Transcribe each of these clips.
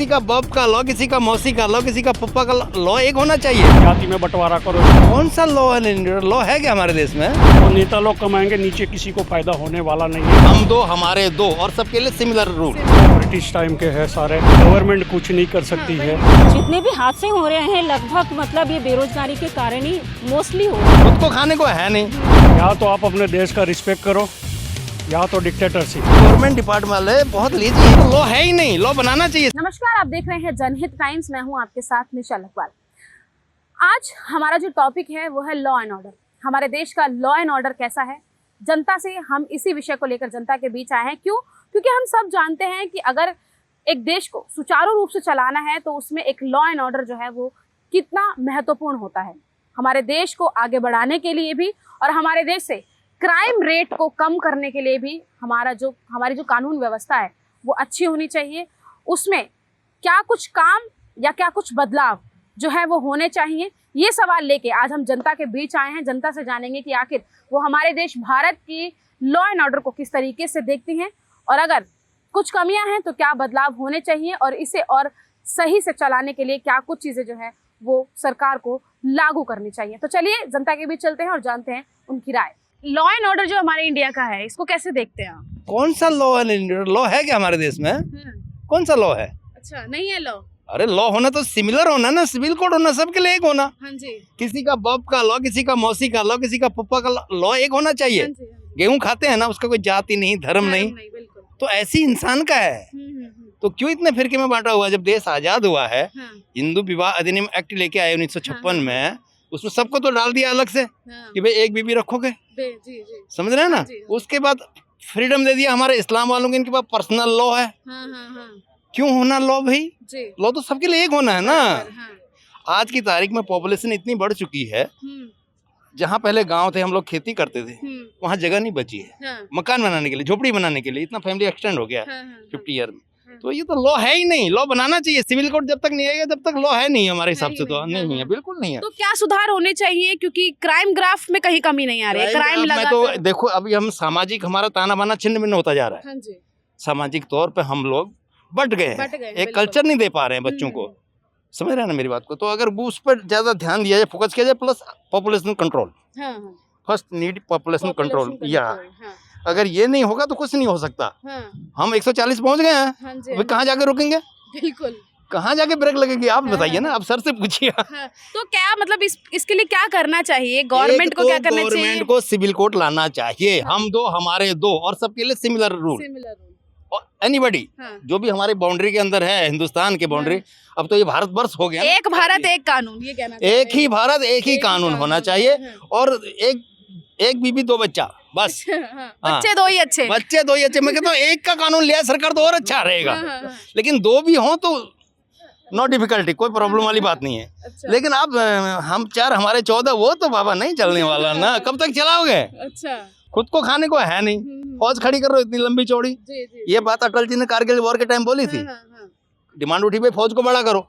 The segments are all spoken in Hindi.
किसी का बाप का लॉ, किसी का मौसी का लॉ, किसी का पप्पा का लॉ एक होना चाहिए। जाति में बंटवारा करो। कौन सा लॉ है? लॉ है क्या हमारे देश में? वो नेता लोग कमाएंगे, नीचे किसी को फायदा होने वाला नहीं है। हम दो हमारे दो और सबके लिए सिमिलर रूल। ब्रिटिश टाइम के है सारे, गवर्नमेंट कुछ नहीं कर सकती है। जितने भी हादसे हो रहे हैं लगभग मतलब ये बेरोजगारी के कारण ही मोस्टली हो रहे हैं। खुद को खाने को है नहीं। या तो आप अपने देश का रिस्पेक्ट करो या तो डिक्टेटरशिप। गवर्नमेंट डिपार्टमेंट वाले बहुत लेजी है। तो लॉ है ही नहीं, लॉ बनाना चाहिए। नमस्कार, आप देख रहे हैं जनहित टाइम्स। मैं हूं आपके साथ निशा लखवाल। आज हमारा जो टॉपिक है वो है लॉ एंड ऑर्डर। हमारे देश का लॉ एंड ऑर्डर कैसा है, जनता से हम इसी विषय को लेकर जनता के बीच आए हैं। क्यों? क्योंकि हम सब जानते हैं कि अगर एक देश को सुचारू रूप से चलाना है तो उसमें एक लॉ एंड ऑर्डर जो है वो कितना महत्वपूर्ण होता है। हमारे देश को आगे बढ़ाने के लिए भी और हमारे देश से क्राइम रेट को कम करने के लिए भी हमारी जो कानून व्यवस्था है वो अच्छी होनी चाहिए। उसमें क्या कुछ काम या क्या कुछ बदलाव जो है वो होने चाहिए, ये सवाल लेके आज हम जनता के बीच आए हैं। जनता से जानेंगे कि आखिर वो हमारे देश भारत की लॉ एंड ऑर्डर को किस तरीके से देखती हैं और अगर कुछ कमियां हैं तो क्या बदलाव होने चाहिए और इसे और सही से चलाने के लिए क्या कुछ चीज़ें जो है वो सरकार को लागू करनी चाहिए। तो चलिए जनता के बीच चलते हैं और जानते हैं उनकी राय। लॉ एंड ऑर्डर जो हमारे इंडिया का है इसको कैसे देखते हैं आप? कौन सा लॉ है? लॉ है क्या हमारे देश में? कौन सा लॉ है? अच्छा, नहीं है लॉ। अरे लॉ होना तो सिमिलर होना ना, सिविल कोड होना, सबके लिए एक होना। हाँ जी। किसी का बाप का लॉ, किसी का मौसी का लॉ, किसी का पप्पा का लॉ एक होना चाहिए। गेहूं खाते हैं ना, उसका कोई जाति नहीं, धर्म नहीं, बिल्कुल। तो ऐसी इंसान का है। तो क्यों इतने फिरके में बांटा हुआ? जब देश आजाद हुआ है, हिंदू विवाह अधिनियम एक्ट लेके आए 1956 में, उसमें सबको तो डाल दिया अलग से कि भाई एक बीबी रखोगे। समझ रहे हैं ना? उसके बाद फ्रीडम दे दिया हमारे इस्लाम वालों के, इनके पास पर्सनल लॉ है। क्यों होना लॉ भाई? लॉ तो सबके लिए एक होना है ना। आज की तारीख में पॉपुलेशन इतनी बढ़ चुकी है, जहाँ पहले गांव थे, हम लोग खेती करते थे, वहाँ जगह नहीं बची है मकान बनाने के लिए, झोपड़ी बनाने के लिए। इतना फैमिली एक्सटेंड हो गया 50 ईयर में। तो ये तो लॉ है ही नहीं। लॉ बनाना चाहिए। सिविल कोड जब तक नहीं आएगा तब तक लॉ है नहीं हमारे हिसाब से। तो नहीं है, बिल्कुल नहीं है। तो क्या सुधार होने चाहिए? क्योंकि क्राइम ग्राफ में कहीं कमी नहीं आ रही है। क्राइम लगा तो देखो, अभी हम सामाजिक, हमारा ताना बाना छिन्न भिन्न होता जा रहा है। सामाजिक तौर पे हम लोग बट गए हैं। एक कल्चर नहीं दे पा रहे हैं बच्चों को। समझ रहे हैं ना मेरी बात को? तो अगर उस पर ज्यादा ध्यान दिया जाए, फोकस किया जाए, plus population control, first need population control. या अगर ये नहीं होगा तो कुछ नहीं हो सकता। हम 140 पहुंच गए हैं, अभी कहाँ जाके रुकेंगे? बिल्कुल, कहाँ जाके ब्रेक लगेगी? आप बताइए ना, आप सर से पूछिए। तो क्या मतलब इसके लिए क्या करना चाहिए? गवर्नमेंट को क्या करना चाहिए? गवर्नमेंट को सिविल कोड लाना चाहिए। हम दो हमारे दो और सबके लिए सिमिलर रूल। एनीबडी जो भी हमारी बाउंड्री के अंदर है, हिंदुस्तान के बाउंड्री, अब तो ये भारत वर्ष हो गया। एक भारत एक कानून, ये कहना चाहिए। एक ही भारत एक ही कानून होना चाहिए। और एक बीबी दो बच्चा, बस। बच्चे दो ही अच्छे। बच्चे दो ही अच्छे। मैं कहता हूँ एक का कानून लिया सरकार तो और अच्छा रहेगा। लेकिन दो भी हों तो नो डिफिकल्टी, कोई प्रॉब्लम वाली बात नहीं है। लेकिन आप हम 4 हमारे 14, वो तो बाबा नहीं चलने वाला ना। कब तक चलाओगे? अच्छा, खुद को खाने को है नहीं, फौज खड़ी कर रहे हो इतनी लंबी चौड़ी। ये बात अटल जी ने कारगिल वॉर के टाइम बोली थी। डिमांड उठी भाई फौज को बड़ा करो।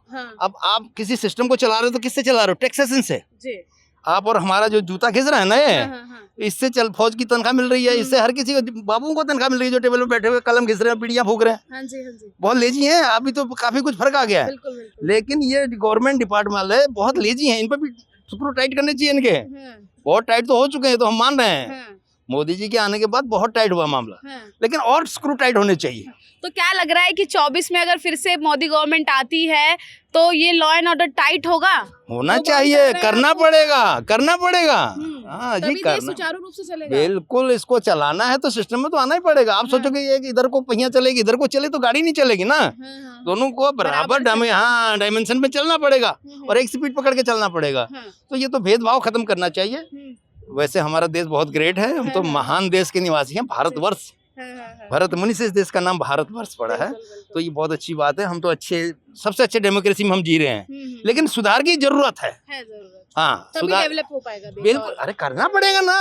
अब आप किसी सिस्टम को चला रहे हो तो किससे चला रहे हो? टैक्सेशन से। आप और हमारा जो जूता खींच रहा है ना, ये इससे फौज की तनख्वाह मिल रही है, इससे हर किसी को, बाबुओं को तनख्वाह मिल रही है जो टेबल पे बैठे हुए कलम घिस रहे हैं, पीढ़ियां फूक रहे हैं। बहुत लेजी हैं। अभी तो काफी कुछ फर्क आ गया है। लेकिन ये गवर्नमेंट डिपार्टमेंट वाले बहुत लेजी हैं। इन पर भी स्क्रू टाइट करने चाहिए इनके। बहुत टाइट तो हो चुके हैं, तो हम मान रहे हैं। मोदी जी के आने के बाद बहुत टाइट हुआ मामला, लेकिन और स्क्रू टाइट होने चाहिए। तो क्या लग रहा है कि 24 में अगर फिर से मोदी गवर्नमेंट आती है तो ये लॉ एंड ऑर्डर टाइट होना चाहिए, करना पड़ेगा। हाँ जी, करना सुचारू रूप से चलेगा। बिल्कुल, इसको चलाना है तो सिस्टम में तो आना ही पड़ेगा। आप सोचोगे ये इधर को पहिया चलेगी, इधर को चले तो गाड़ी नहीं चलेगी ना। दोनों को बराबर डायमेंशन में चलना पड़ेगा और एक स्पीड पकड़ के चलना पड़ेगा। तो ये तो भेदभाव खत्म करना चाहिए। वैसे हमारा देश बहुत ग्रेट है। हम तो महान देश के निवासी हैं, भारतवर्ष। भरत मुनि से इस देश का नाम भारतवर्ष पड़ा है। तो ये बहुत अच्छी बात है। हम तो सबसे अच्छे डेमोक्रेसी में हम जी रहे हैं। लेकिन सुधार की जरूरत है। हाँ, सुधार डेवलप हो पाएगा। बिल्कुल, अरे करना पड़ेगा ना।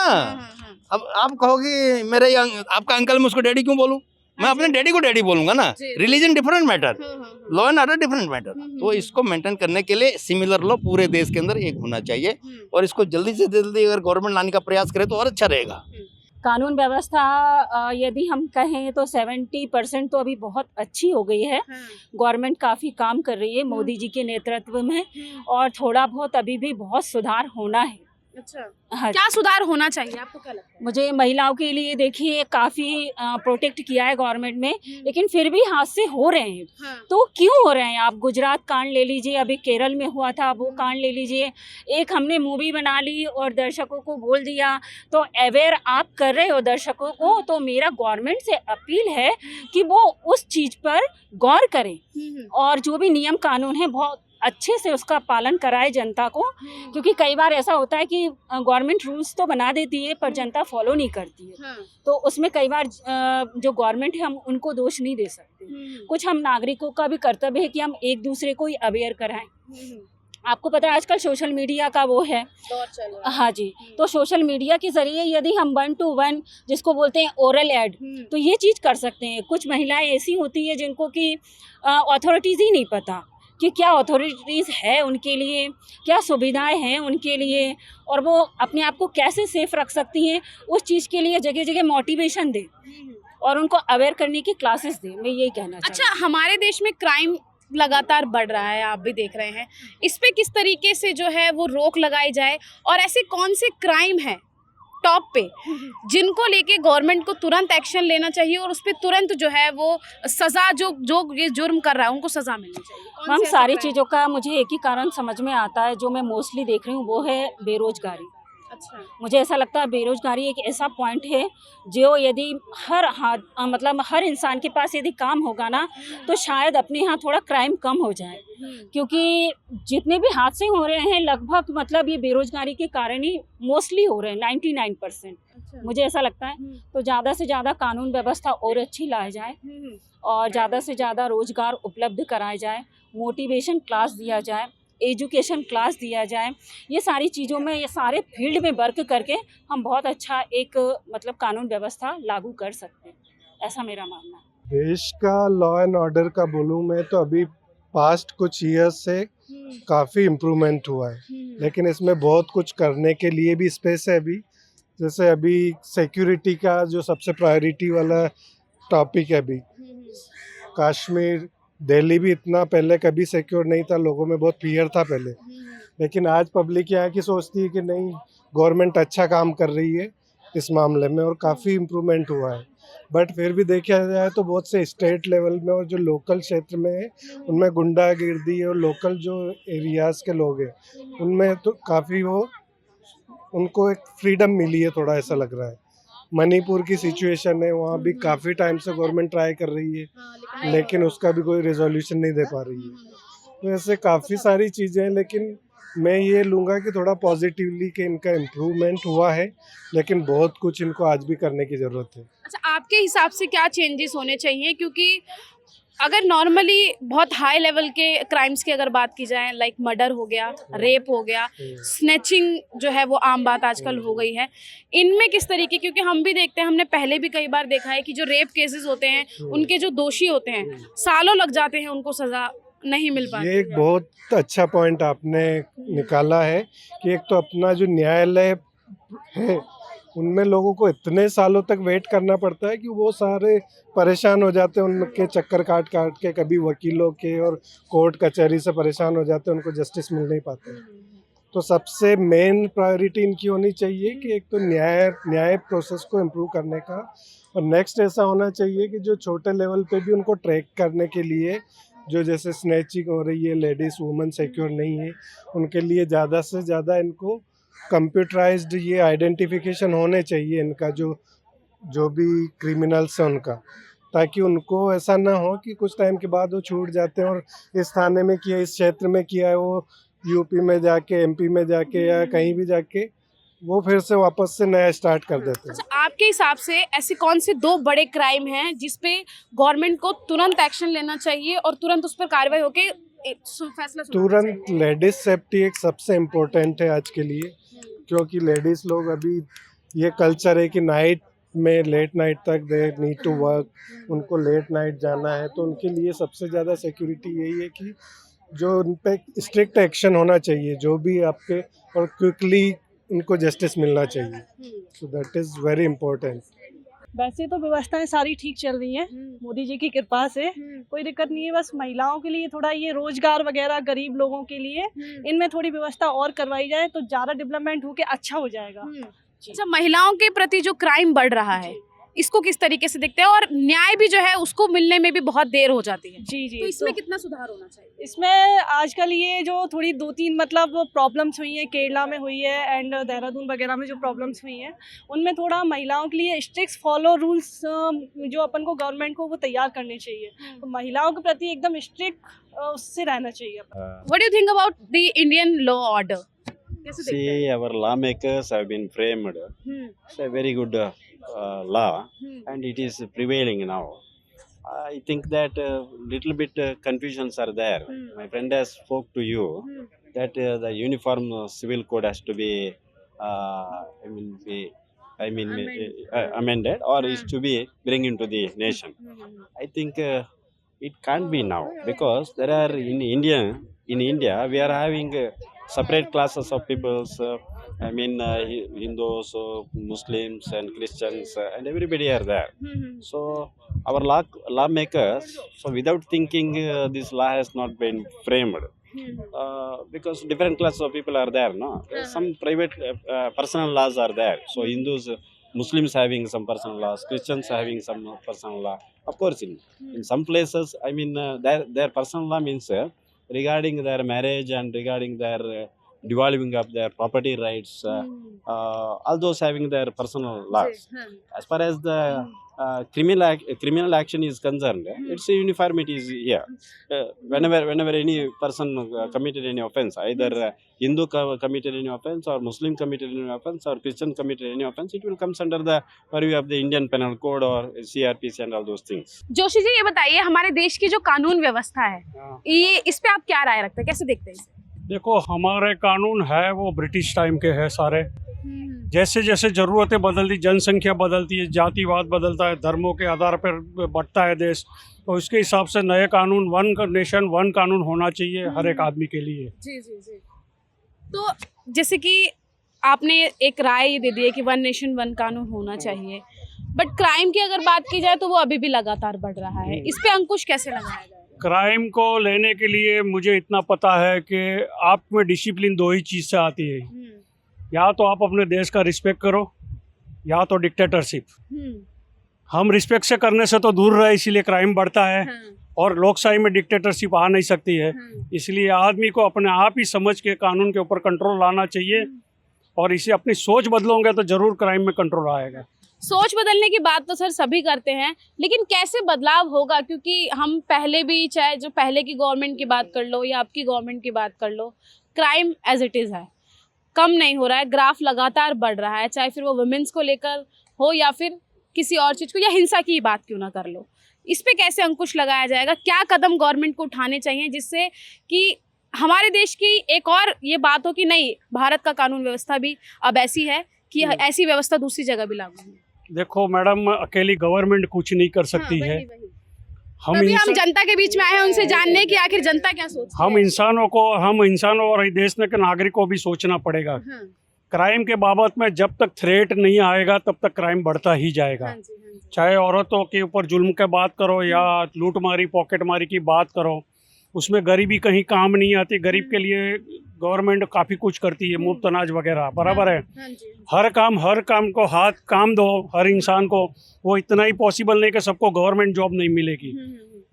अब आप कहोगे मेरे आपका अंकल, मैं उसको डैडी क्यों बोलूं? मैं अपने डैडी को डैडी बोलूंगा ना। Religion different matter, law and order different matter. तो इसको मेंटेन करने के लिए सिमिलर लॉ पूरे देश के अंदर एक होना चाहिए। और इसको जल्दी से जल्दी अगर गवर्नमेंट लाने का प्रयास करे तो और अच्छा रहेगा। कानून व्यवस्था यदि हम कहें तो 70% तो अभी बहुत अच्छी हो गई है। गवर्नमेंट काफ़ी काम कर रही है मोदी जी के नेतृत्व में, और थोड़ा बहुत अभी भी बहुत सुधार होना है। अच्छा, हाँ, क्या सुधार होना चाहिए, आपको क्या लगता है? मुझे महिलाओं के लिए देखिए काफ़ी प्रोटेक्ट किया है गवर्नमेंट में, लेकिन फिर भी हादसे हो रहे हैं। हाँ। तो क्यों हो रहे हैं? आप गुजरात कांड ले लीजिए, अभी केरल में हुआ था वो कांड ले लीजिए। एक हमने मूवी बना ली और दर्शकों को बोल दिया, तो अवेयर आप कर रहे हो दर्शकों को, तो मेरा गवर्नमेंट से अपील है कि वो उस चीज़ पर गौर करें और जो भी नियम कानून है बहुत अच्छे से उसका पालन कराए जनता को, क्योंकि कई बार ऐसा होता है कि गवर्नमेंट रूल्स तो बना देती है पर जनता फॉलो नहीं करती है। हाँ। तो उसमें कई बार जो गवर्नमेंट है हम उनको दोष नहीं दे सकते। कुछ हम नागरिकों का भी कर्तव्य है कि हम एक दूसरे को ही अवेयर कराएं। आपको पता है आजकल सोशल मीडिया का वो है दौर चल रहा है। हाँ जी, तो सोशल मीडिया के ज़रिए यदि हम 1 to 1 जिसको बोलते हैं ओरल एड, तो ये चीज़ कर सकते हैं। कुछ महिलाएं ऐसी होती है जिनको कि अथॉरिटीज़ ही नहीं पता कि क्या अथॉरिटीज़ है उनके लिए, क्या सुविधाएं हैं उनके लिए, और वो अपने आप को कैसे सेफ रख सकती हैं। उस चीज़ के लिए जगह जगह मोटिवेशन दे और उनको अवेयर करने की क्लासेस दे। मैं यही कहना चाहती हूँ। अच्छा, हमारे देश में क्राइम लगातार बढ़ रहा है, आप भी देख रहे हैं। इस पे किस तरीके से जो है वो रोक लगाई जाए, और ऐसे कौन से क्राइम हैं टॉप पे जिनको लेके गवर्नमेंट को तुरंत एक्शन लेना चाहिए और उस पे तुरंत जो है वो सजा, जो ये जुर्म कर रहा है उनको सजा मिलनी चाहिए? कौन हम से ऐसे सारी crime? चीज़ों का मुझे एक ही कारण समझ में आता है जो मैं मोस्टली देख रही हूँ, वो है बेरोजगारी। अच्छा। मुझे ऐसा लगता है बेरोजगारी एक ऐसा पॉइंट है जो यदि मतलब हर इंसान के पास यदि काम होगा ना, तो शायद अपने यहाँ थोड़ा क्राइम कम हो जाए, क्योंकि जितने भी हादसे हो रहे हैं लगभग मतलब ये बेरोजगारी के कारण ही मोस्टली हो रहे हैं 99%। अच्छा। मुझे ऐसा लगता है तो ज़्यादा से ज़्यादा कानून व्यवस्था और अच्छी लाई जाए और ज़्यादा से ज़्यादा रोजगार उपलब्ध कराया जाए, मोटिवेशन क्लास दिया जाए, एजुकेशन क्लास दिया जाए। ये सारी चीज़ों में, ये सारे फील्ड में वर्क करके हम बहुत अच्छा एक मतलब कानून व्यवस्था लागू कर सकते हैं, ऐसा मेरा मानना है। देश का लॉ एंड ऑर्डर का बोलूँ मैं तो अभी पास्ट कुछ ईयर्स से काफ़ी इम्प्रूवमेंट हुआ है, लेकिन इसमें बहुत कुछ करने के लिए भी स्पेस है अभी। जैसे अभी सिक्योरिटी का जो सबसे प्रायोरिटी वाला टॉपिक है अभी, कश्मीर दिल्ली भी इतना पहले कभी सिक्योर नहीं था, लोगों में बहुत फियर था पहले, लेकिन आज पब्लिक यहाँ की सोचती है कि नहीं, गवर्नमेंट अच्छा काम कर रही है इस मामले में और काफ़ी इम्प्रूवमेंट हुआ है। बट फिर भी देखा जाए तो बहुत से स्टेट लेवल में और जो लोकल क्षेत्र में है उनमें गुंडागिर्दी और लोकल जो एरियाज़ के लोग हैं उनमें तो काफ़ी वो उनको एक फ्रीडम मिली है, थोड़ा ऐसा लग रहा है। मणिपुर की सिचुएशन है, वहाँ भी काफ़ी टाइम से गवर्नमेंट ट्राई कर रही है लेकिन उसका भी कोई रिजोल्यूशन नहीं दे पा रही है। तो ऐसे काफ़ी सारी चीज़ें हैं, लेकिन मैं ये लूँगा कि थोड़ा पॉजिटिवली कि इनका इम्प्रूवमेंट हुआ है, लेकिन बहुत कुछ इनको आज भी करने की ज़रूरत है। अच्छा, आपके हिसाब से क्या चेंजेस होने चाहिए? क्योंकि अगर नॉर्मली बहुत हाई लेवल के क्राइम्स की अगर बात की जाए, लाइक मर्डर हो गया, रेप हो गया, स्नैचिंग जो है वो आम बात आजकल हो गई है, इनमें किस तरीके, क्योंकि हम भी देखते हैं, हमने पहले भी कई बार देखा है कि जो रेप केसेस होते हैं उनके जो दोषी होते हैं सालों लग जाते हैं, उनको सजा नहीं मिल पाती। ये एक बहुत अच्छा पॉइंट आपने निकाला है कि एक तो अपना जो न्यायालय है उनमें लोगों को इतने सालों तक वेट करना पड़ता है कि वो सारे परेशान हो जाते हैं उनके चक्कर काट काट के, कभी वकीलों के और कोर्ट कचहरी से परेशान हो जाते हैं, उनको जस्टिस मिल नहीं पाते। तो सबसे मेन प्रायोरिटी इनकी होनी चाहिए कि एक तो न्याय प्रोसेस को इम्प्रूव करने का, और नेक्स्ट ऐसा होना चाहिए कि जो छोटे लेवल पे भी उनको ट्रैक करने के लिए जो जैसे स्नैचिंग हो रही है, लेडीज़ वुमेन सिक्योर नहीं है, उनके लिए ज़्यादा से ज़्यादा इनको कंप्यूटराइज्ड ये आइडेंटिफिकेशन होने चाहिए इनका, जो भी क्रिमिनल्स हैं उनका, ताकि उनको ऐसा ना हो कि कुछ टाइम के बाद वो छूट जाते हैं और इस थाने में किया, इस क्षेत्र में किया है, वो यूपी में जाके, एमपी में जाके या कहीं भी जाके वो फिर से वापस से नया स्टार्ट कर देते हैं। अच्छा, आपके हिसाब से ऐसे कौन से 2 बड़े क्राइम हैं जिस पे गवर्नमेंट को तुरंत एक्शन लेना चाहिए और तुरंत उस पर कार्रवाई होके फैसला तुरंत लेडीज सेफ्टी एक सबसे इम्पोर्टेंट है आज के लिए, क्योंकि लेडीज़ लोग अभी ये कल्चर है कि नाइट में लेट नाइट तक दे नीड टू वर्क, उनको लेट नाइट जाना है, तो उनके लिए सबसे ज़्यादा सिक्योरिटी यही है कि जो उन पे स्ट्रिक्ट एक्शन होना चाहिए, जो भी आपके, और क्विकली इनको जस्टिस मिलना चाहिए, so that is very important. वैसे तो व्यवस्थाएं सारी ठीक चल रही हैं मोदी जी की कृपा से, कोई दिक्कत नहीं है। बस महिलाओं के लिए थोड़ा ये रोजगार वगैरह गरीब लोगों के लिए इनमें थोड़ी व्यवस्था और करवाई जाए तो ज़्यादा डेवलपमेंट होके अच्छा हो जाएगा। अच्छा, महिलाओं के प्रति जो क्राइम बढ़ रहा है इसको किस तरीके से देखते हैं, और न्याय भी जो है उसको मिलने में भी बहुत देर हो जाती है, जी जी, तो इसमें कितना सुधार होना चाहिए? इसमें आजकल ये जो थोड़ी 2-3 मतलब प्रॉब्लम्स हुई हैं, केरला में हुई है एंड देहरादून वगैरह में जो प्रॉब्लम्स हुई हैं उनमें थोड़ा महिलाओं के लिए स्ट्रिक्ट फॉलो रूल्स जो अपन को गवर्नमेंट को वो तैयार करने चाहिए, तो महिलाओं के प्रति एकदम स्ट्रिक्ट उससे रहना चाहिए। What do you think about the Indian law order? कैसे देखते हैं? See, our lawmakers have been framed. It's a very good law, and it is prevailing now. I think that little bit confusions are there. My friend has spoke to you that the uniform civil code has to be, amended or is to be bring into the nation. I think it can't be now because there are in India we are having separate classes of peoples. Hindus, Muslims, and Christians, and everybody are there. So our lawmakers, so without thinking, this law has not been framed. Because different classes of people are there, no? Some private personal laws are there. So Hindus, Muslims having some personal laws, Christians having some personal law. Of course, in some places, their personal law means regarding their marriage and regarding their devolving of their property rights, all those having their personal laws. As far as the criminal action is concerned, it's a uniformity is here. Whenever any person committed any offense, either Hindu committed any offense or Muslim committed any offense or Christian committed any offense, it will comes under the purview of the Indian Penal Code or CRPC and all those things. Joshi ji, ये बताइए हमारे देश की जो कानून व्यवस्था है ये इस पे आप क्या राय रखते हैं, कैसे देखते हैं इसे? देखो, हमारे कानून है वो ब्रिटिश टाइम के हैं सारे। जैसे जैसे ज़रूरतें बदलती, जनसंख्या बदलती है, जातिवाद बदलता है, धर्मों के आधार पर बढ़ता है देश, तो उसके हिसाब से नए कानून, वन नेशन वन कानून होना चाहिए हर एक आदमी के लिए। जी जी जी। तो जैसे कि आपने एक राय दे दी है कि वन नेशन वन कानून होना चाहिए, बट क्राइम की अगर बात की जाए तो वो अभी भी लगातार बढ़ रहा है, इस पे अंकुश कैसे लगाया जाए? क्राइम को लेने के लिए मुझे इतना पता है कि आप में डिसिप्लिन दो ही चीज़ से आती है, या तो आप अपने देश का रिस्पेक्ट करो या तो डिक्टेटरशिप। हम रिस्पेक्ट से करने से तो दूर रहे, इसीलिए क्राइम बढ़ता है। और लोकशाही में डिक्टेटरशिप आ नहीं सकती है, इसलिए आदमी को अपने आप ही समझ के कानून के ऊपर कंट्रोल लाना चाहिए, और इसे अपनी सोच बदलोगे तो ज़रूर क्राइम में कंट्रोल आएगा। सोच बदलने की बात तो सर सभी करते हैं, लेकिन कैसे बदलाव होगा? क्योंकि हम पहले भी, चाहे जो पहले की गवर्नमेंट की बात कर लो या आपकी गवर्नमेंट की बात कर लो, क्राइम एज इट इज़ है, कम नहीं हो रहा है, ग्राफ लगातार बढ़ रहा है, चाहे फिर वो वुमेन्स को लेकर हो या फिर किसी और चीज़ को, या हिंसा की बात क्यों ना कर लो। इस पे कैसे अंकुश लगाया जाएगा? क्या कदम गवर्नमेंट को उठाने चाहिए जिससे कि हमारे देश की एक और ये बात हो कि नहीं, भारत का कानून व्यवस्था भी अब ऐसी है कि ऐसी व्यवस्था दूसरी जगह भी लागू है? देखो मैडम, अकेली गवर्नमेंट कुछ नहीं कर सकती है। हम जनता के बीच में आए हैं उनसे जानने की आखिर जनता क्या सोचती है। हम इंसानों और देश के नागरिक को भी सोचना पड़ेगा। क्राइम के बाबत में जब तक थ्रेट नहीं आएगा तब तक क्राइम बढ़ता ही जाएगा। चाहे औरतों के ऊपर जुल्म की बात करो या लूटमारी पॉकेटमारी की बात करो, उसमें गरीबी कहीं काम नहीं आती। गरीब के लिए गवर्नमेंट काफ़ी कुछ करती है, मुफ्त अनाज वगैरह, बराबर है। हर काम को हाथ काम दो हर इंसान को, वो इतना ही पॉसिबल नहीं कि सबको गवर्नमेंट जॉब नहीं मिलेगी।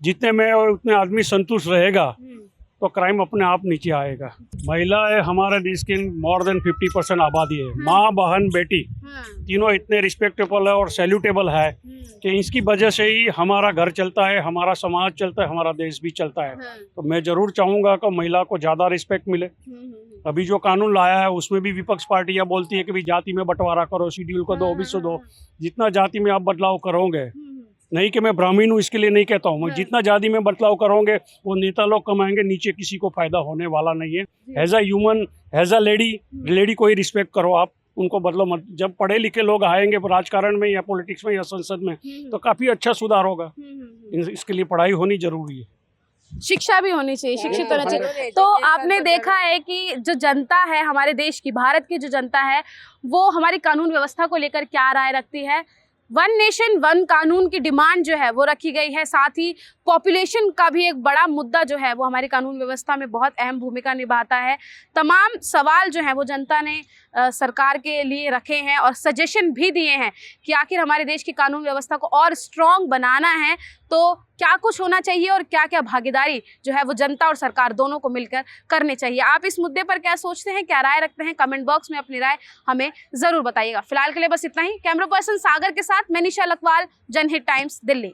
जितने में उतने आदमी संतुष्ट रहेगा तो क्राइम अपने आप नीचे आएगा। महिलाएं हमारे देश की मोर देन 50% आबादी है। माँ, बहन, बेटी तीनों इतने रिस्पेक्टेबल है और सैल्यूटेबल है कि इसकी वजह से ही हमारा घर चलता है, हमारा समाज चलता है, हमारा देश भी चलता है। तो मैं ज़रूर चाहूँगा कि महिला को ज़्यादा रिस्पेक्ट मिले। अभी जो कानून लाया है उसमें भी विपक्ष पार्टियाँ बोलती है कि भाई जाति में बंटवारा करो, शेड्यूल को दो, ओबीसी दो। जितना जाति में आप बदलाव करोगे, नहीं कि मैं ब्राह्मण हूँ इसके लिए नहीं कहता हूँ, मैं जितना जाति में बदलाव करोगे वो नेता लोग कमाएंगे, नीचे किसी को फायदा होने वाला नहीं है। As a human, as a lady को ही रिस्पेक्ट करो आप, उनको बदलो मत। जब पढ़े लिखे लोग आएंगे राजकारण में या पॉलिटिक्स में या संसद में तो काफ़ी अच्छा सुधार होगा। इसके लिए पढ़ाई होनी जरूरी है। शिक्षा भी होनी चाहिए, शिक्षित होना चाहिए। तो आपने देखा है कि जो जनता है हमारे देश की, भारत की जो जनता है, वो हमारी कानून व्यवस्था को लेकर क्या राय रखती है। वन नेशन वन कानून की डिमांड जो है वो रखी गई है, साथ ही पॉपुलेशन का भी एक बड़ा मुद्दा जो है वो हमारी कानून व्यवस्था में बहुत अहम भूमिका निभाता है। तमाम सवाल जो हैं वो जनता ने सरकार के लिए रखे हैं और सजेशन भी दिए हैं कि आखिर हमारे देश की कानून व्यवस्था को और स्ट्रॉन्ग बनाना है तो क्या कुछ होना चाहिए और क्या क्या भागीदारी जो है वो जनता और सरकार दोनों को मिलकर करनी चाहिए। आप इस मुद्दे पर क्या सोचते हैं, क्या राय रखते हैं, कमेंट बॉक्स में अपनी राय हमें ज़रूर बताइएगा। फिलहाल के लिए बस इतना ही। कैमरा पर्सन सागर के साथ मैं निशा लखवाल, जनहित टाइम्स, दिल्ली।